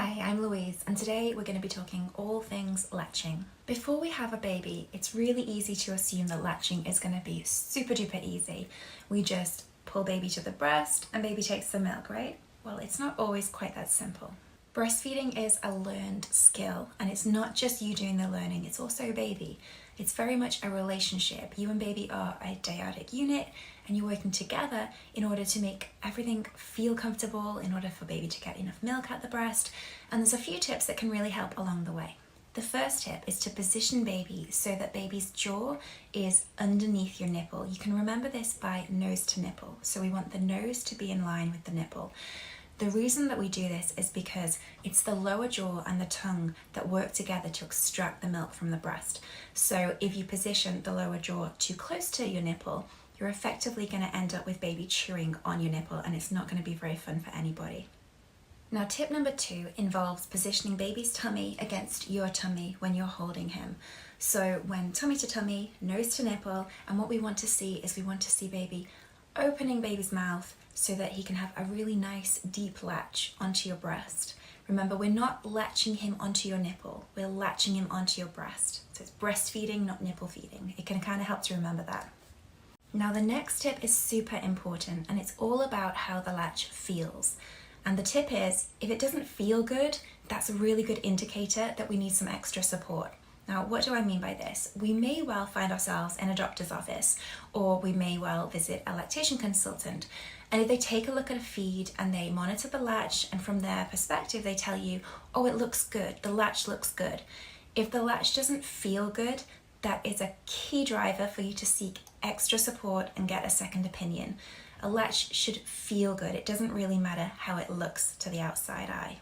Hi, I'm Louise, and today we're going to be talking all things latching. Before we have a baby, it's really easy to assume that latching is going to be super duper easy. We just pull baby to the breast and baby takes the milk, right? Well, it's not always quite that simple. Breastfeeding is a learned skill, and it's not just you doing the learning, it's also baby. It's very much a relationship. You and baby are a dyadic unit, and you're working together in order to make everything feel comfortable, in order for baby to get enough milk at the breast. And there's a few tips that can really help along the way. The first tip is to position baby so that baby's jaw is underneath your nipple. You can remember this by nose to nipple. So we want the nose to be in line with the nipple. The reason that we do this is because it's the lower jaw and the tongue that work together to extract the milk from the breast. So if you position the lower jaw too close to your nipple, you're effectively going to end up with baby chewing on your nipple, and it's not going to be very fun for anybody. Now, tip number 2 involves positioning baby's tummy against your tummy when you're holding him. So when tummy to tummy, nose to nipple, and what we want to see is we want to see baby opening baby's mouth so that he can have a really nice deep latch onto your breast. Remember, we're not latching him onto your nipple, we're latching him onto your breast. So it's breastfeeding, not nipple feeding. It can kind of help to remember that. Now, the next tip is super important, and it's all about how the latch feels. And the tip is, if it doesn't feel good, that's a really good indicator that we need some extra support. Now, what do I mean by this? We may well find ourselves in a doctor's office, or we may well visit a lactation consultant. And if they take a look at a feed and they monitor the latch, and from their perspective they tell you, oh, it looks good, the latch looks good. If the latch doesn't feel good, that is a key driver for you to seek extra support and get a second opinion. A latch should feel good. It doesn't really matter how it looks to the outside eye.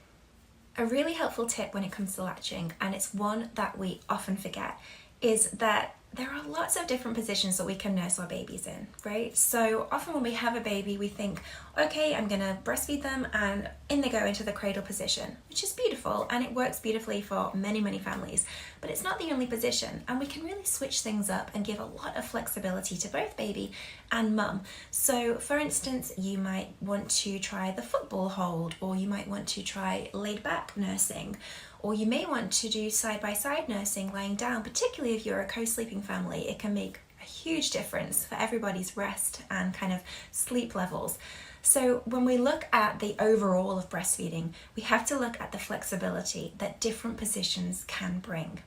A really helpful tip when it comes to latching, and it's one that we often forget, is that there are lots of different positions that we can nurse our babies in, right? So often when we have a baby, we think, okay, I'm gonna breastfeed them, and in they go into the cradle position, which is beautiful, and it works beautifully for many, many families, but it's not the only position, and we can really switch things up and give a lot of flexibility to both baby and mum. So for instance, you might want to try the football hold, or you might want to try laid back nursing, or you may want to do side-by-side nursing lying down. Particularly if you're a co-sleeping family, it can make a huge difference for everybody's rest and kind of sleep levels. So when we look at the overall of breastfeeding, we have to look at the flexibility that different positions can bring.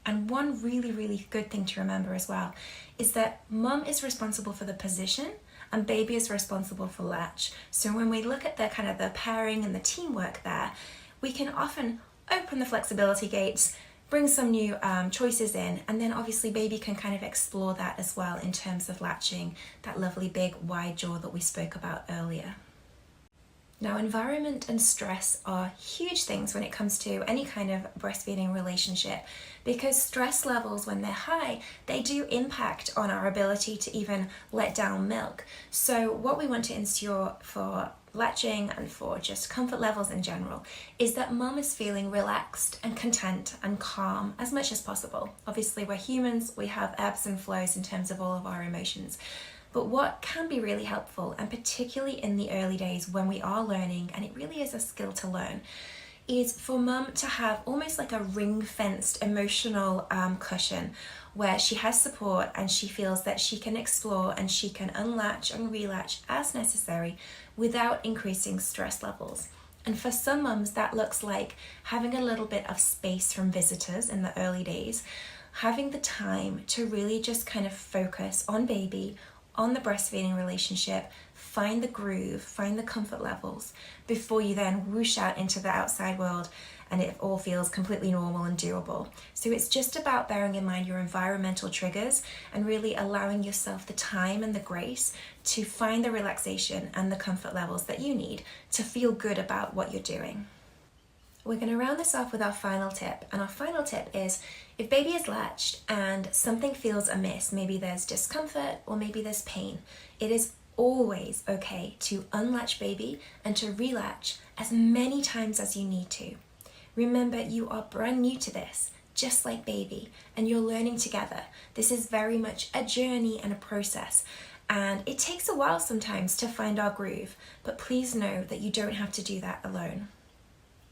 And one really, really good thing to remember as well is that mum is responsible for the position and baby is responsible for latch. So when we look at the kind of the pairing and the teamwork there, we can often open the flexibility gates, bring some new choices in, and then obviously baby can kind of explore that as well in terms of latching, that lovely big wide jaw that we spoke about earlier. Now, environment and stress are huge things when it comes to any kind of breastfeeding relationship, because stress levels, when they're high, they do impact on our ability to even let down milk. So what we want to ensure for latching and for just comfort levels in general is that mum is feeling relaxed and content and calm as much as possible. Obviously, we're humans, we have ebbs and flows in terms of all of our emotions. But what can be really helpful, and particularly in the early days when we are learning, and it really is a skill to learn, is for mum to have almost like a ring-fenced emotional cushion where she has support and she feels that she can explore and she can unlatch and relatch as necessary without increasing stress levels. And for some mums, that looks like having a little bit of space from visitors in the early days, having the time to really just kind of focus on baby, on the breastfeeding relationship, find the groove, find the comfort levels before you then whoosh out into the outside world and it all feels completely normal and doable. So it's just about bearing in mind your environmental triggers and really allowing yourself the time and the grace to find the relaxation and the comfort levels that you need to feel good about what you're doing. We're going to round this off with our final tip, and our final tip is if baby is latched and something feels amiss, maybe there's discomfort or maybe there's pain, it is always okay to unlatch baby and to relatch as many times as you need to. Remember, you are brand new to this, just like baby, and you're learning together. This is very much a journey and a process, and it takes a while sometimes to find our groove, but please know that you don't have to do that alone.